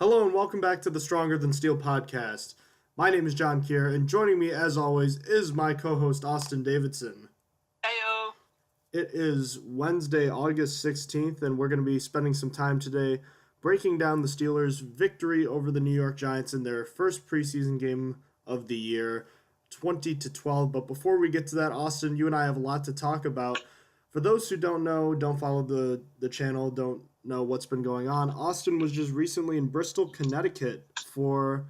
Hello and welcome back to the Stronger Than Steel podcast. My name is John Kier, and joining me as always is my co-host Austin Davidson. Heyo. It is Wednesday, August 16th, and we're going to be spending some time today breaking down the Steelers' victory over the New York Giants in their first preseason game of the year, 20-12. But before we get to that, Austin, you and I have a lot to talk about. For those who don't know, don't follow the channel, don't know what's been going on, Austin was just recently in Bristol, Connecticut for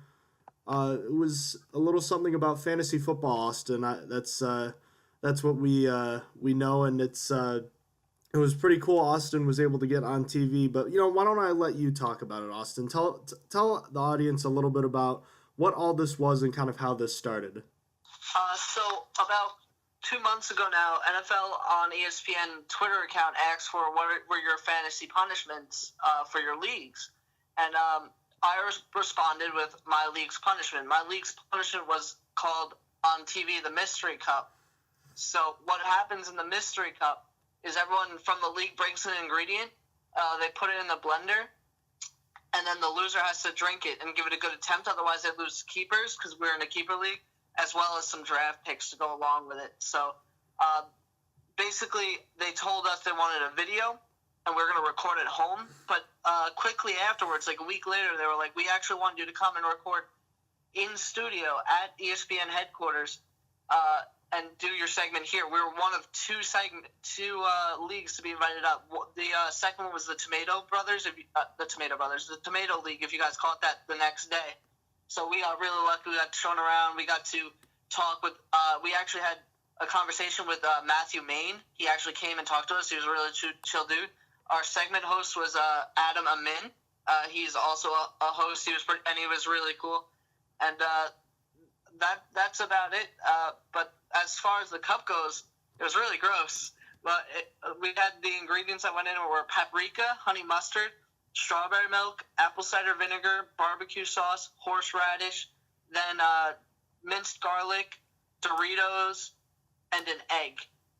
it was a little something about fantasy football, Austin. That's what we know, and it was pretty cool. Austin was able to get on TV, but why don't I let you talk about it, Austin? Tell the audience a little bit about what all this was and kind of how this started. So about 2 months ago now, NFL on ESPN Twitter account asked for what were your fantasy punishments for your leagues, and I responded with my league's punishment. My league's punishment was called on TV the Mystery Cup. So what happens in the Mystery Cup is everyone from the league brings an ingredient, they put it in the blender, and then the loser has to drink it and give it a good attempt. Otherwise, they lose keepers because we're in a keeper league, as well as some draft picks to go along with it. So basically, they told us they wanted a video, and we were going to record at home. But quickly afterwards, like a week later, they were like, we actually want you to come and record in studio at ESPN headquarters and do your segment here. We were one of two leagues to be invited up. The second one was the Tomato Brothers, the Tomato League, if you guys call it that, the next day. So we got really lucky. We got shown around. We got to talk with we actually had a conversation with Matthew Main. He actually came and talked to us. He was a really chill dude. Our segment host was Adam Amin. He's also a host. He was really cool. And that's about it. But as far as the cup goes, it was really gross. But we had the ingredients that went in were paprika, honey mustard, strawberry milk, apple cider vinegar, barbecue sauce, horseradish, then minced garlic, Doritos, and an egg.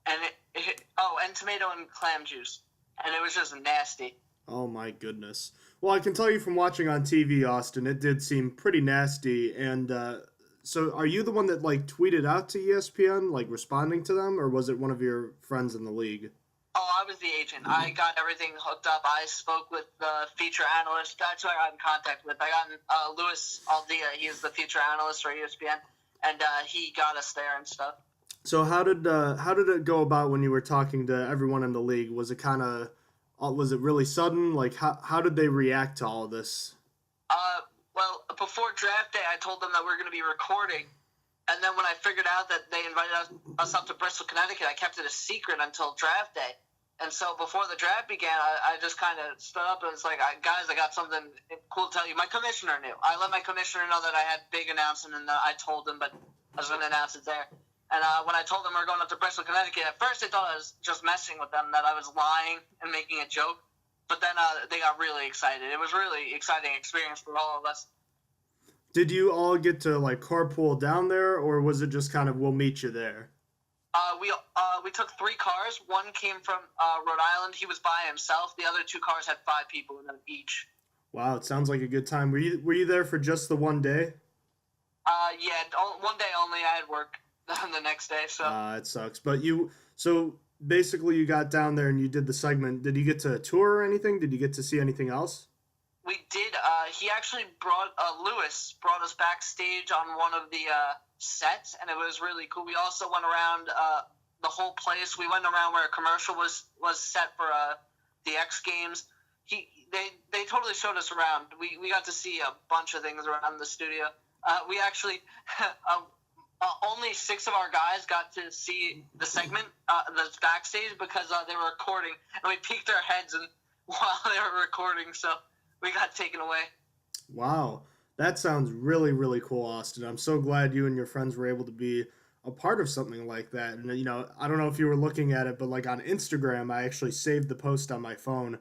And and tomato and clam juice. And it was just nasty. Oh my goodness. Well, I can tell you from watching on TV, Austin, it did seem pretty nasty. And so are you the one that tweeted out to ESPN, responding to them, or was it one of your friends in the league? Oh, I was the agent. I got everything hooked up. I spoke with the feature analyst. That's who I got in contact with. I got Luis Aldea. He is the feature analyst for ESPN, and he got us there and stuff. So how did it go about when you were talking to everyone in the league? Was it was it really sudden? How did they react to all of this? Well, before draft day, I told them that we were going to be recording. And then when I figured out that they invited us up to Bristol, Connecticut, I kept it a secret until draft day. And so before the draft began, I just kind of stood up and was like, guys, I got something cool to tell you. My commissioner knew. I let my commissioner know that I had big announcement, and I told him, but I was going to announce it there. And when I told them we were going up to Bristol, Connecticut, at first they thought I was just messing with them, that I was lying and making a joke. But then they got really excited. It was really exciting experience for all of us. Did you all get to carpool down there, or was it just kind of we'll meet you there? We took 3 cars. One came from Rhode Island. He was by himself. The other 2 cars had 5 people in them each. Wow, it sounds like a good time. Were you there for just the one day? Yeah, one day only. I had work the next day, so. It sucks. But so basically you got down there and you did the segment. Did you get to tour or anything? Did you get to see anything else? We did. He actually Lewis brought us backstage on one of the sets, and it was really cool. We also went around the whole place. We went around where a commercial was set for the X Games. They totally showed us around. We got to see a bunch of things around the studio. We actually only 6 of our guys got to see the segment that's backstage because they were recording, and we peeked our heads while they were recording, so we got taken away. Wow. That sounds really, really cool, Austin. I'm so glad you and your friends were able to be a part of something like that. And, I don't know if you were looking at it, but on Instagram, I actually saved the post on my phone.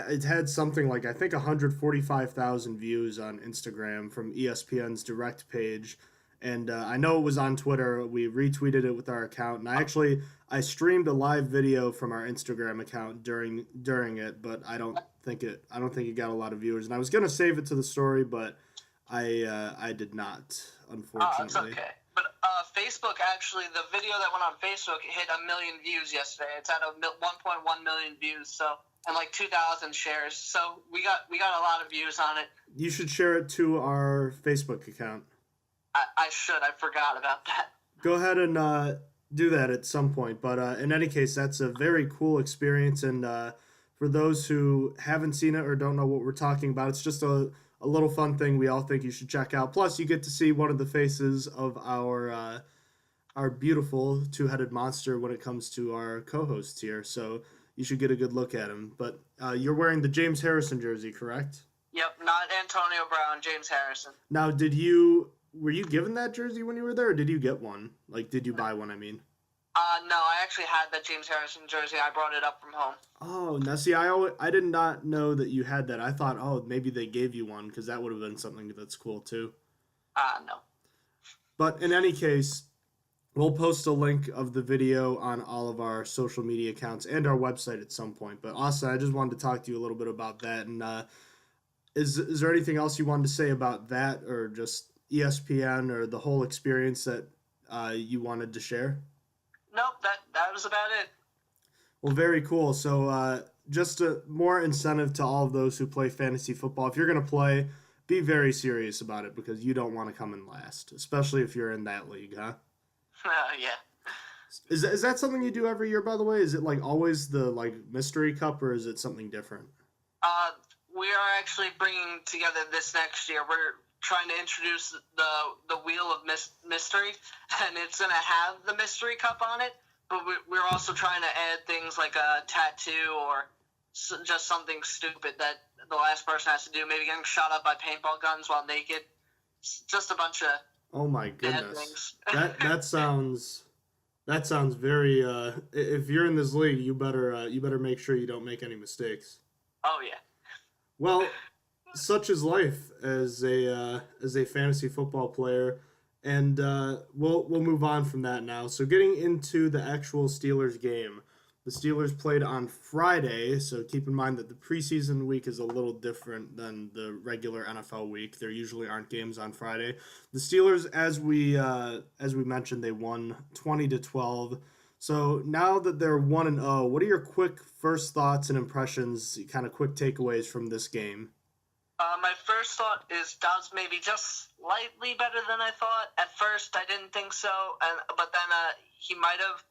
It had something I think 145,000 views on Instagram from ESPN's direct page. And I know it was on Twitter. We retweeted it with our account, and I streamed a live video from our Instagram account during it, but I don't think it got a lot of viewers. And I was gonna save it to the story, but I did not, It's unfortunately. okay. But Facebook, actually, the video that went on Facebook hit 1 million views yesterday. It's at 1.1 million views, so and like 2,000 shares. So we got a lot of views on it. You should share it to our Facebook account. I should. I forgot about that. Go ahead and do that at some point. But in any case, that's a very cool experience. And for those who haven't seen it or don't know what we're talking about, it's just a little fun thing we all think you should check out. Plus, you get to see one of the faces of our beautiful two-headed monster when it comes to our co-hosts here. So you should get a good look at him. But you're wearing the James Harrison jersey, correct? Yep, not Antonio Brown, James Harrison. Now, were you given that jersey when you were there, or did you get one? Like, did you buy one, I mean? No, I actually had that James Harrison jersey. I brought it up from home. Oh, now see, I did not know that you had that. I thought, oh, maybe they gave you one, because that would have been something that's cool, too. No. But in any case, we'll post a link of the video on all of our social media accounts and our website at some point. But Austin, I just wanted to talk to you a little bit about that. And is there anything else you wanted to say about that, or just ESPN, or the whole experience that you wanted to share? Nope, that was about it. Well, very cool. So just more incentive to all of those who play fantasy football. If you're going to play, be very serious about it, because you don't want to come in last, especially if you're in that league, huh? Yeah. Is that something you do every year, by the way? Is it like always the like mystery cup, or is it something different? We are actually bringing together this next year. We're trying to introduce the Wheel of Mystery, and it's going to have the mystery cup on it, but we're also trying to add things like a tattoo or just something stupid that the last person has to do, maybe getting shot up by paintball guns while naked. It's just a bunch of oh my bad goodness. things. That sounds very if you're in this league, you better make sure you don't make any mistakes. Oh, yeah. Well, such is life as a fantasy football player, and we'll move on from that now. So getting into the actual Steelers game, the Steelers played on Friday. So keep in mind that the preseason week is a little different than the regular NFL week. There usually aren't games on Friday. The Steelers, as we mentioned, they won 20-12. So now that they're 1-0, what are your quick first thoughts and impressions, kind of quick takeaways from this game? My first thought is Dobbs maybe just slightly better than I thought. At first, I didn't think so, but then he might have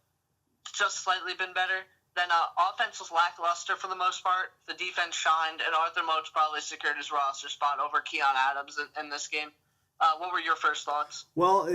just slightly been better. Then offense was lackluster for the most part. The defense shined, and Arthur Moats probably secured his roster spot over Keon Adams in this game. What were your first thoughts? Well,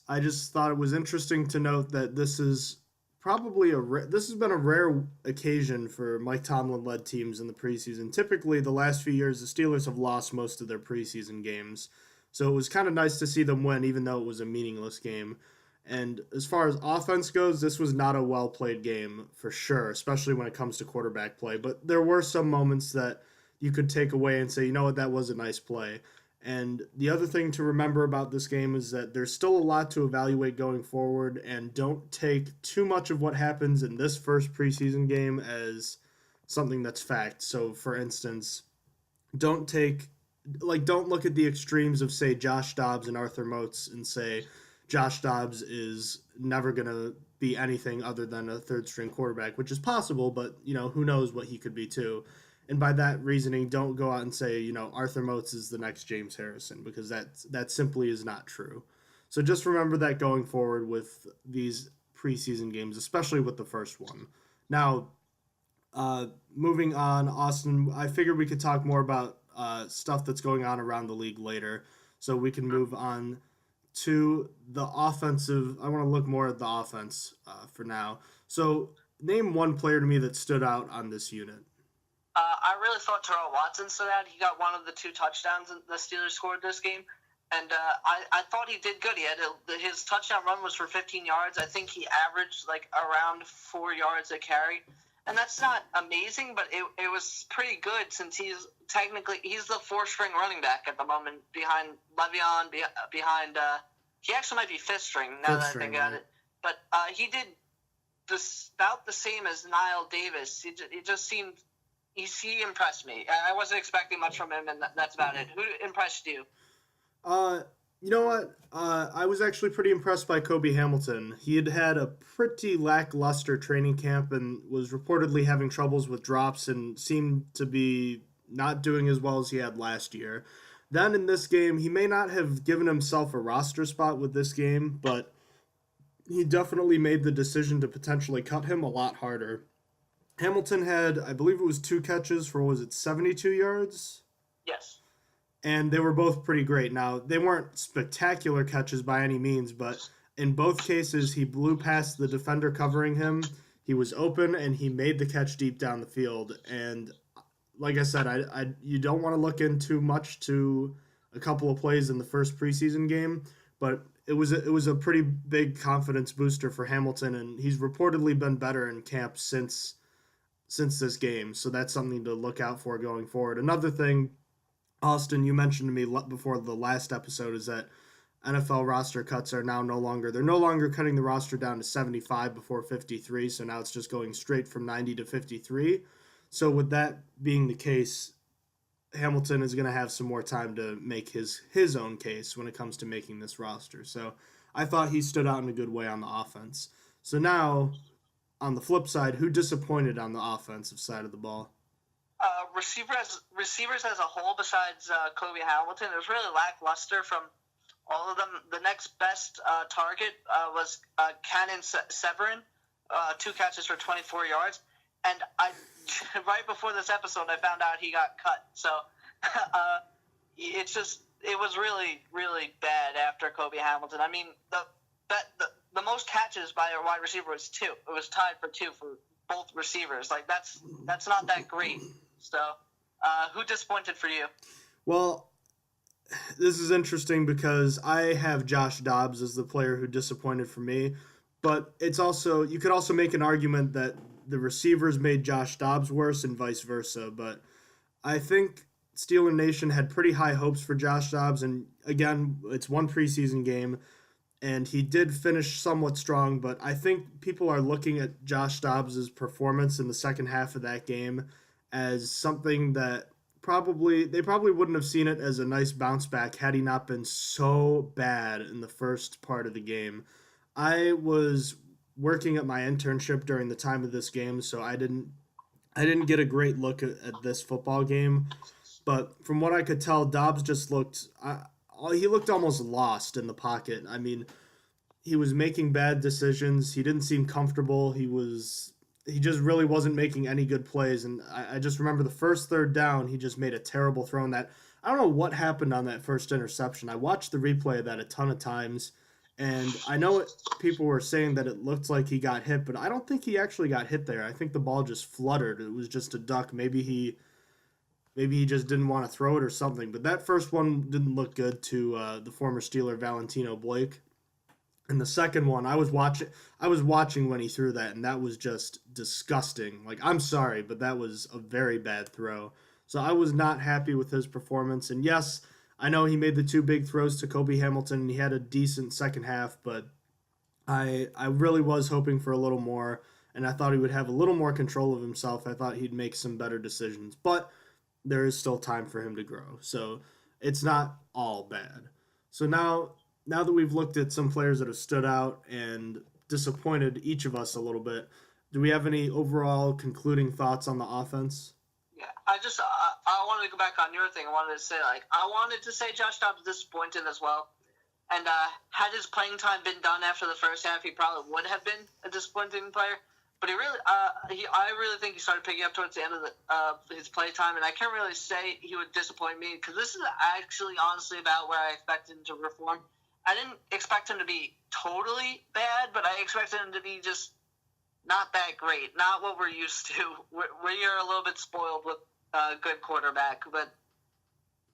I just thought it was interesting to note that this is probably this has been a rare occasion for Mike Tomlin-led teams in the preseason. Typically, the last few years, the Steelers have lost most of their preseason games. So it was kind of nice to see them win, even though it was a meaningless game. And as far as offense goes, this was not a well-played game for sure, especially when it comes to quarterback play. But there were some moments that you could take away and say, you know what, that was a nice play. And the other thing to remember about this game is that there's still a lot to evaluate going forward, and don't take too much of what happens in this first preseason game as something that's fact. So, for instance, don't look at the extremes of, say, Josh Dobbs and Arthur Moats and say Josh Dobbs is never going to be anything other than a third-string quarterback, which is possible, but, who knows what he could be too. And by that reasoning, don't go out and say, Arthur Moats is the next James Harrison, because that simply is not true. So just remember that going forward with these preseason games, especially with the first one. Now, moving on, Austin, I figured we could talk more about stuff that's going on around the league later, so we can move on to the offensive. I want to look more at the offense for now. So name one player to me that stood out on this unit. I really thought Terrell Watson stood out. He got one of the 2 touchdowns the Steelers scored this game, and I thought he did good. His touchdown run was for 15 yards. I think he averaged like around 4 yards a carry, and that's not amazing, but it was pretty good since he's the 4th-string running back at the moment behind Le'Veon, behind He actually might be fifth string now Fifth that I string, think about right? it. But he did about the same as Niall Davis. It just seemed he impressed me. I wasn't expecting much from him, and that's about it. Who impressed you? Uh, you know what? I was actually pretty impressed by Kobe Hamilton. He had had a pretty lackluster training camp and was reportedly having troubles with drops and seemed to be not doing as well as he had last year. Then in this game, he may not have given himself a roster spot with this game, but he definitely made the decision to potentially cut him a lot harder. Hamilton had, I believe it was two catches for, was it 72 yards? Yes. And they were both pretty great. Now, they weren't spectacular catches by any means, but in both cases, he blew past the defender covering him. He was open and he made the catch deep down the field. And like I said, you don't want to look in too much to a couple of plays in the first preseason game, but it was a pretty big confidence booster for Hamilton, and he's reportedly been better in camp since this game. So that's something to look out for going forward. Another thing, Austin, you mentioned to me before the last episode is that NFL roster cuts are now no longer they're no longer cutting the roster down to 75 before 53, so now it's just going straight from 90 to 53. So with that being the case, Hamilton is going to have some more time to make his own case when it comes to making this roster. So I thought he stood out in a good way on the offense. So now on the flip side, who disappointed on the offensive side of the ball? Receivers as a whole, besides Kobe Hamilton, it was really lackluster from all of them. The next best target was Cannon Severin, 2 catches for 24 yards. And I, right before this episode, I found out he got cut. So it was really, really bad after Kobe Hamilton. I mean, the most catches by a wide receiver was 2. It was tied for 2 for both receivers. Like that's not that great. So, who disappointed for you? Well, this is interesting because I have Josh Dobbs as the player who disappointed for me, but it's also you could also make an argument that the receivers made Josh Dobbs worse and vice versa. But I think Steeler Nation had pretty high hopes for Josh Dobbs, and again, it's one preseason game, and he did finish somewhat strong. But I think people are looking at Josh Dobbs' performance in the second half of that game as something that they probably wouldn't have seen it as a nice bounce back had he not been so bad in the first part of the game. I was working at my internship during the time of this game, so I didn't get a great look at this football game. But from what I could tell, Dobbs just he looked almost lost in the pocket. I mean, he was making bad decisions. He didn't seem comfortable. He just really wasn't making any good plays. And I just remember the first third down, he just made a terrible throw in that. I don't know what happened on that first interception. I watched the replay of that a ton of times, and I know people were saying that it looked like he got hit, but I don't think he actually got hit there. I think the ball just fluttered. It was just a duck. Maybe he just didn't want to throw it or something. But that first one didn't look good to the former Steeler Valentino Blake. And the second one, I was watching when he threw that, and that was just disgusting. Like, I'm sorry, but that was a very bad throw. So I was not happy with his performance. And yes, I know he made the 2 big throws to Kobe Hamilton, and he had a decent second half, but I really was hoping for a little more, and I thought he would have a little more control of himself. I thought he'd make some better decisions, but there is still time for him to grow. So it's not all bad. So now that we've looked at some players that have stood out and disappointed each of us a little bit, do we have any overall concluding thoughts on the offense? Yeah, I wanted to go back on your thing. I wanted to say I wanted to say Josh Dobbs disappointed as well. And had his playing time been done after the first half, he probably would have been a disappointing player. But I really think he started picking up towards the end of his play time, and I can't really say he would disappoint me because this is actually honestly about where I expected him to perform. I didn't expect him to be totally bad, but I expected him to be just not that great, not what we're used to. We are a little bit spoiled with a good quarterback, but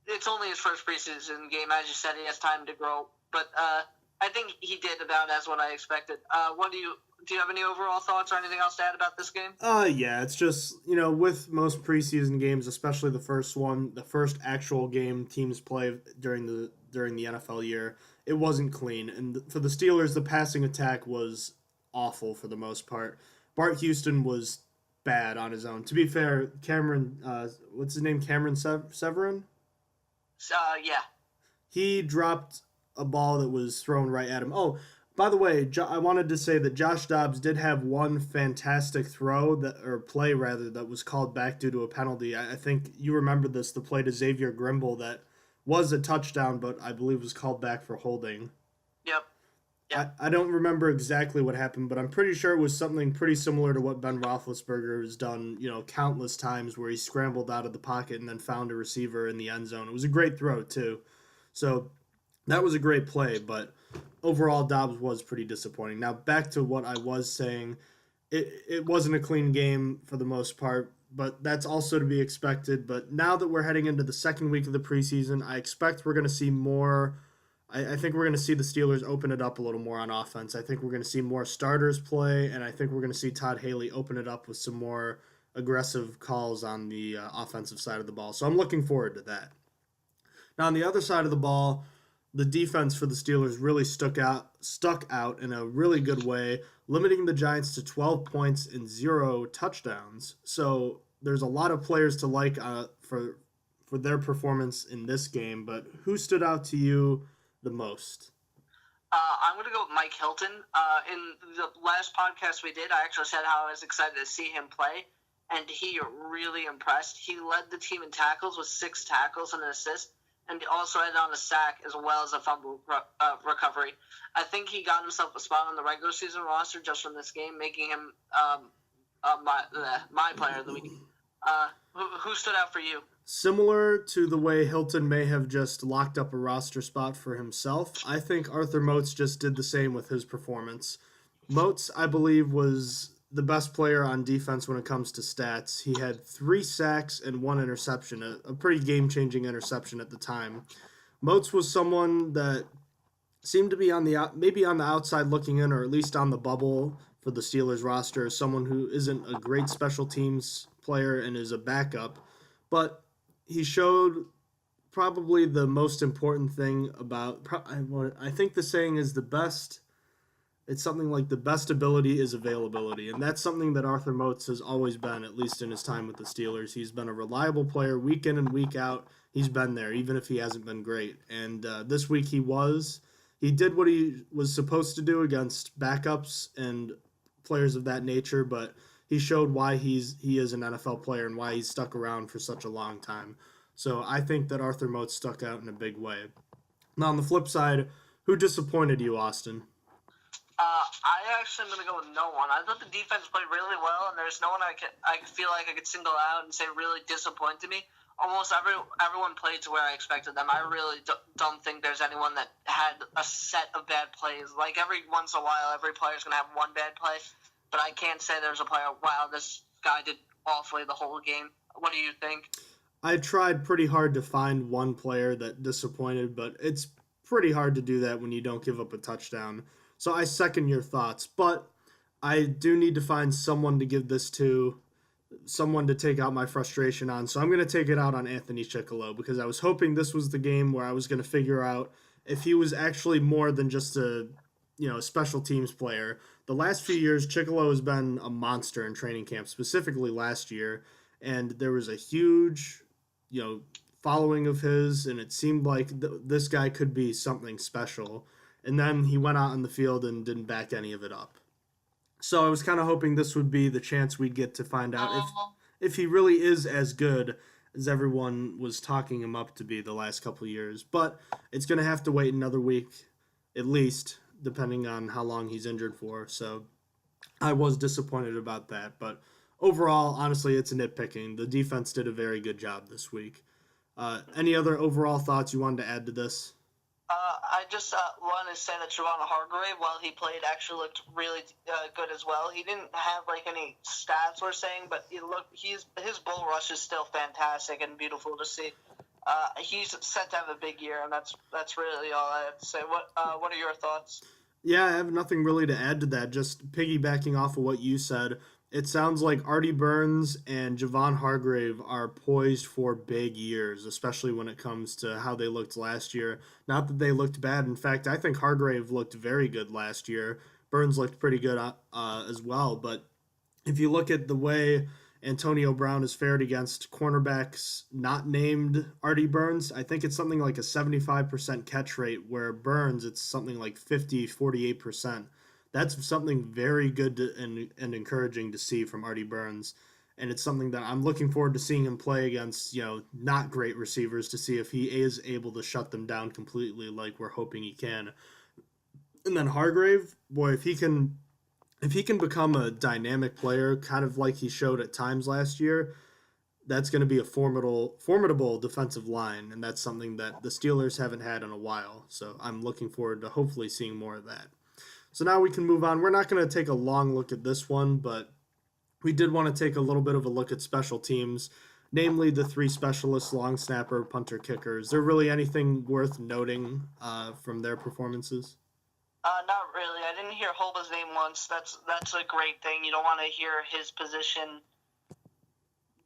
it's only his first preseason game. As you said, he has time to grow. But I think he did about as what I expected. Do you have any overall thoughts or anything else to add about this game? Yeah, it's just, with most preseason games, especially the first one, the first actual game teams play during the NFL year, it wasn't clean. And for the Steelers, the passing attack was awful for the most part. Bart Houston was bad on his own. To be fair, Cameron, what's his name? Cameron Severin? Yeah. He dropped a ball that was thrown right at him. Oh, by the way, I wanted to say that Josh Dobbs did have one fantastic throw that, or play rather, that was called back due to a penalty. I think you remember this, the play to Xavier Grimble that was a touchdown, but I believe was called back for holding. Yep. I don't remember exactly what happened, but I'm pretty sure it was something pretty similar to what Ben Roethlisberger has done, countless times where he scrambled out of the pocket and then found a receiver in the end zone. It was a great throw, too. So that was a great play, but overall, Dobbs was pretty disappointing. Now, back to what I was saying, it wasn't a clean game for the most part, but that's also to be expected. But now that we're heading into the second week of the preseason, I expect we're going to see more. I think we're going to see the Steelers open it up a little more on offense. I think we're going to see more starters play, and I think we're going to see Todd Haley open it up with some more aggressive calls on the offensive side of the ball. So I'm looking forward to that. Now, on the other side of the ball, the defense for the Steelers really stuck out in a really good way, limiting the Giants to 12 points and 0 touchdowns. So there's a lot of players to like for their performance in this game, but who stood out to you the most? I'm going to go with Mike Hilton. In the last podcast we did, I actually said how I was excited to see him play, and he really impressed. He led the team in tackles with 6 tackles and an assist, and also had on a sack as well as a fumble recovery. I think he got himself a spot on the regular season roster just from this game, making him my player of the week. Who stood out for you? Similar to the way Hilton may have just locked up a roster spot for himself, I think Arthur Moats just did the same with his performance. Moats, I believe, was the best player on defense when it comes to stats. He had 3 sacks and 1 interception, a pretty game-changing interception at the time. Moats was someone that seemed to be maybe on the outside looking in, or at least on the bubble for the Steelers roster, someone who isn't a great special teams player and is a backup, but he showed probably the most important thing about. I think the saying is the best. It's something like the best ability is availability, and that's something that Arthur Moats has always been, at least in his time with the Steelers. He's been a reliable player week in and week out. He's been there, even if he hasn't been great. And this week he was. He did what he was supposed to do against backups and players of that nature, but he showed why he is an NFL player and why he's stuck around for such a long time. So I think that Arthur Moats stuck out in a big way. Now, on the flip side, who disappointed you, Austin? I actually am going to go with no one. I thought the defense played really well, and there's no one I feel like I could single out and say really disappointed me. Almost everyone played to where I expected them. I really don't think there's anyone that had a set of bad plays. Like every once in a while, every player's going to have one bad play, but I can't say there's a player, wow, this guy did awfully the whole game. What do you think? I tried pretty hard to find one player that disappointed, but it's pretty hard to do that when you don't give up a touchdown. So I second your thoughts, but I do need to find someone to give this to, someone to take out my frustration on. So I'm going to take it out on Anthony Chickillo because I was hoping this was the game where I was going to figure out if he was actually more than just a special teams player. The last few years, Chickillo has been a monster in training camp, specifically last year, and there was a huge, following of his, and it seemed like this guy could be something special. And then he went out on the field and didn't back any of it up. So I was kind of hoping this would be the chance we'd get to find out if he really is as good as everyone was talking him up to be the last couple of years. But it's going to have to wait another week, at least, depending on how long he's injured for. So I was disappointed about that. But overall, honestly, it's a nitpicking. The defense did a very good job this week. Any other overall thoughts you wanted to add to this? I just want to say that Javon Hargrave, while he played, actually looked really good as well. He didn't have any stats we're saying, but his bull rush is still fantastic and beautiful to see. He's set to have a big year, and that's really all I have to say. What are your thoughts? Yeah, I have nothing really to add to that. Just piggybacking off of what you said, it sounds like Artie Burns and Javon Hargrave are poised for big years, especially when it comes to how they looked last year. Not that they looked bad. In fact, I think Hargrave looked very good last year. Burns looked pretty good as well. But if you look at the way Antonio Brown has fared against cornerbacks not named Artie Burns, I think it's something like a 75% catch rate, where Burns, it's something like 48%. That's something very good and encouraging to see from Artie Burns. And it's something that I'm looking forward to seeing him play against, not great receivers, to see if he is able to shut them down completely like we're hoping he can. And then Hargrave, boy, if he can become a dynamic player, kind of like he showed at times last year, that's going to be a formidable defensive line, and that's something that the Steelers haven't had in a while. So I'm looking forward to hopefully seeing more of that. So now we can move on. We're not going to take a long look at this one, but we did want to take a little bit of a look at special teams, namely the three specialists: long snapper, punter, kicker. Is there really anything worth noting from their performances? Not really. I didn't hear Holba's name once. That's a great thing. You don't want to hear his position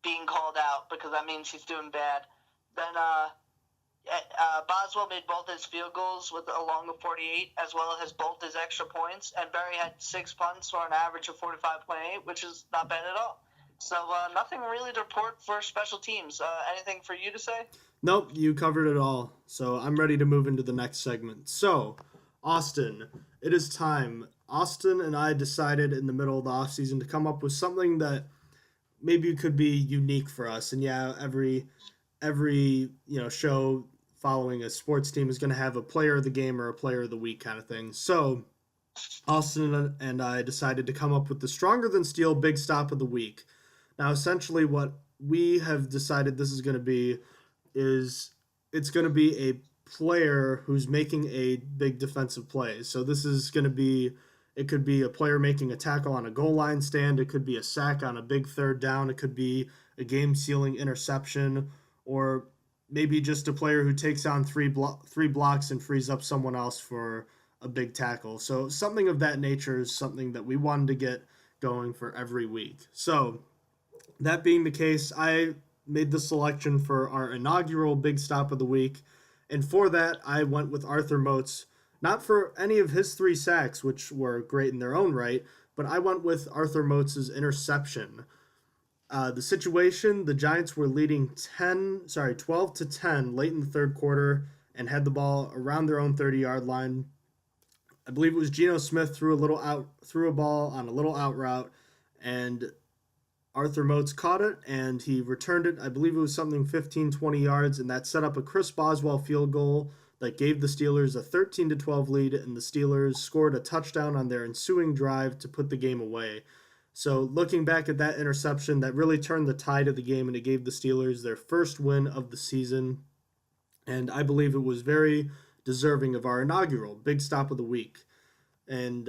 being called out because that means he's doing bad. Then Boswell made both his field goals with along the 48, as well as both his extra points. And Berry had 6 punts for an average of 45.8, which is not bad at all. So nothing really to report for special teams. Anything for you to say? Nope, you covered it all. So I'm ready to move into the next segment. So, Austin, it is time. Austin and I decided in the middle of the offseason to come up with something that maybe could be unique for us. And yeah, every show following a sports team is going to have a player of the game or a player of the week kind of thing. So Austin and I decided to come up with the Stronger Than Steel Big Stop of the Week. Now, essentially, what we have decided this is going to be is it's going to be a player who's making a big defensive play. So this is going to be, it could be a player making a tackle on a goal line stand. It could be a sack on a big third down. It could be a game-sealing interception, or maybe just a player who takes on three blocks and frees up someone else for a big tackle. So something of that nature is something that we wanted to get going for every week. So that being the case, I made the selection for our inaugural Big Stop of the Week. And for that, I went with Arthur Moats, not for any of his 3 sacks, which were great in their own right, but I went with Arthur Moats' interception. The situation, the Giants were leading 12-10 late in the third quarter and had the ball around their own 30-yard line. I believe it was Geno Smith threw a ball on a little out route, and Arthur Moats caught it, and he returned it. I believe it was something 15, 20 yards, and that set up a Chris Boswell field goal that gave the Steelers a 13-12 lead, and the Steelers scored a touchdown on their ensuing drive to put the game away. So looking back at that interception, that really turned the tide of the game, and it gave the Steelers their first win of the season. And I believe it was very deserving of our inaugural Big Stop of the Week. And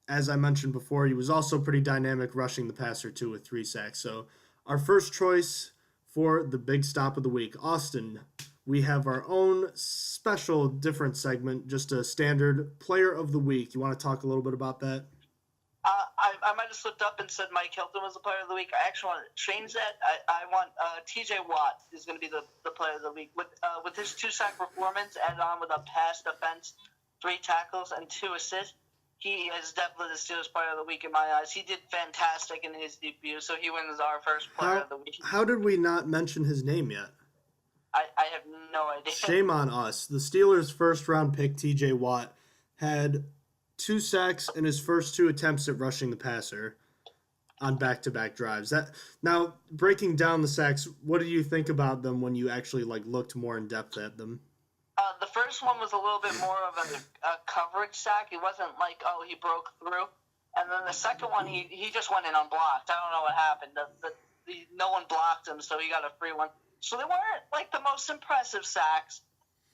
as I mentioned before, he was also pretty dynamic rushing the passer too with 3 sacks. So our first choice for the Big Stop of the Week, Austin, we have our own special different segment, just a standard Player of the Week. You want to talk a little bit about that? I might have slipped up and said Mike Hilton was the Player of the Week. I actually want to change that. I want T.J. Watt is going to be the Player of the Week. With his 2-sack performance, added on with a pass defense, 3 tackles, and 2 assists, he is definitely the Steelers Player of the Week in my eyes. He did fantastic in his debut, so he wins our first Player of the Week. How did we not mention his name yet? I have no idea. Shame on us. The Steelers' first-round pick, T.J. Watt, had 2 sacks in his first 2 attempts at rushing the passer on back-to-back drives. Now, breaking down the sacks, what do you think about them when you actually looked more in depth at them? The first one was a little bit more of a coverage sack. It wasn't like, oh, he broke through. And then the second one, he just went in unblocked. I don't know what happened. No one blocked him, so he got a free one. So they weren't the most impressive sacks,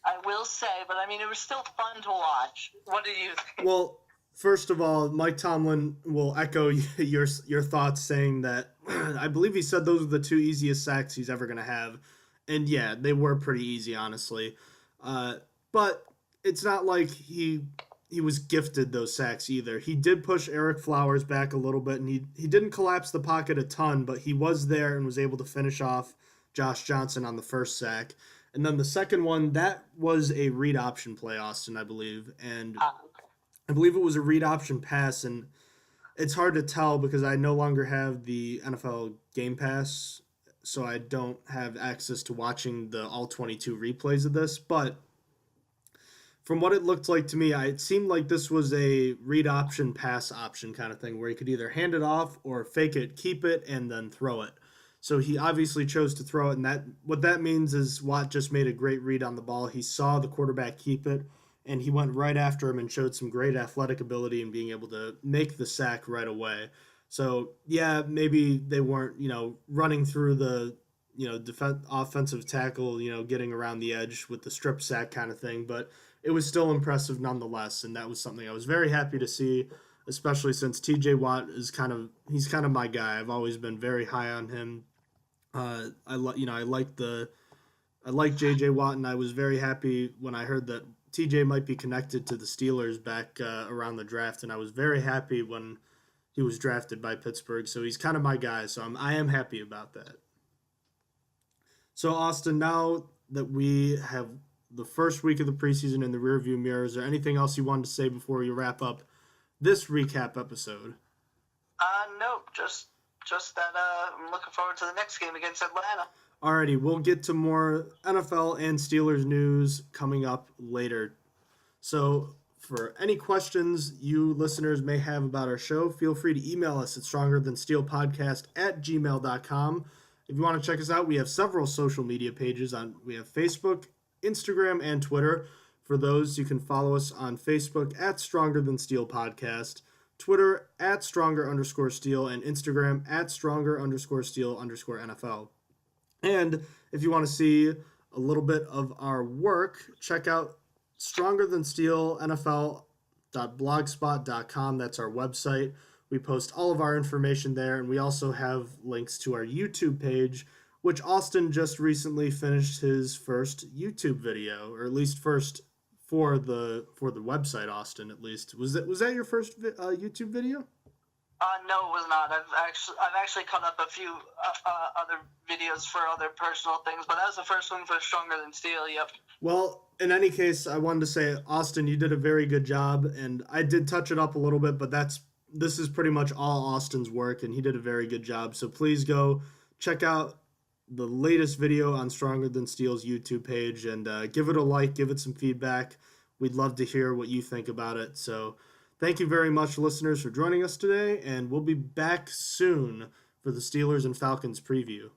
I will say, but I mean, it was still fun to watch. What do you think? Well, first of all, Mike Tomlin will echo your thoughts, saying that I believe he said those are the 2 easiest sacks he's ever going to have. And yeah, they were pretty easy, honestly. But it's not like he he was gifted those sacks either. He did push Eric Flowers back a little bit, and he didn't collapse the pocket a ton, but he was there and was able to finish off Josh Johnson on the first sack. And then the second one, that was a read option play, Austin, I believe. And Okay. I believe it was a read option pass, and it's hard to tell because I no longer have the NFL Game Pass, so I don't have access to watching the all 22 replays of this. But from what it looked like to me, it seemed like this was a read option, pass option kind of thing where he could either hand it off or fake it, keep it, and then throw it. So he obviously chose to throw it, and that what that means is Watt just made a great read on the ball. He saw the quarterback keep it, and he went right after him and showed some great athletic ability in being able to make the sack right away. So yeah, maybe they weren't running through the offensive tackle, getting around the edge with the strip sack kind of thing, but it was still impressive nonetheless, and that was something I was very happy to see, especially since T.J. Watt he's kind of my guy. I've always been very high on him. I like J.J. Watt, and I was very happy when I heard that T.J. might be connected to the Steelers back around the draft, and I was very happy when he was drafted by Pittsburgh. So he's kind of my guy. So I am happy about that. So Austin, now that we have the first week of the preseason in the rearview mirror, is there anything else you wanted to say before we wrap up this recap episode? Nope. Just that I'm looking forward to the next game against Atlanta. Alrighty, we'll get to more NFL and Steelers news coming up later. So, for any questions you listeners may have about our show, feel free to email us at strongerthansteelpodcast@gmail.com. If you want to check us out, we have several social media pages. We have Facebook, Instagram, and Twitter. For those, you can follow us on Facebook at Stronger Than Steel Podcast, Twitter at Stronger_Steel, and Instagram at Stronger_Steel_NFL. And if you want to see a little bit of our work, check out StrongerThanSteelNFL.blogspot.com. That's our website. We post all of our information there, and we also have links to our YouTube page, which Austin just recently finished his first YouTube video, or at least first for the website. Austin, at least was that your first YouTube video? No, it was not. I've actually cut up a few other videos for other personal things, but that was the first one for Stronger Than Steel. Yep. Well, in any case, I wanted to say, Austin, you did a very good job, and I did touch it up a little bit, but this is pretty much all Austin's work, and he did a very good job. So please go check out the latest video on Stronger Than Steel's YouTube page and give it a like, give it some feedback. We'd love to hear what you think about it. So thank you very much, listeners, for joining us today, and we'll be back soon for the Steelers and Falcons preview.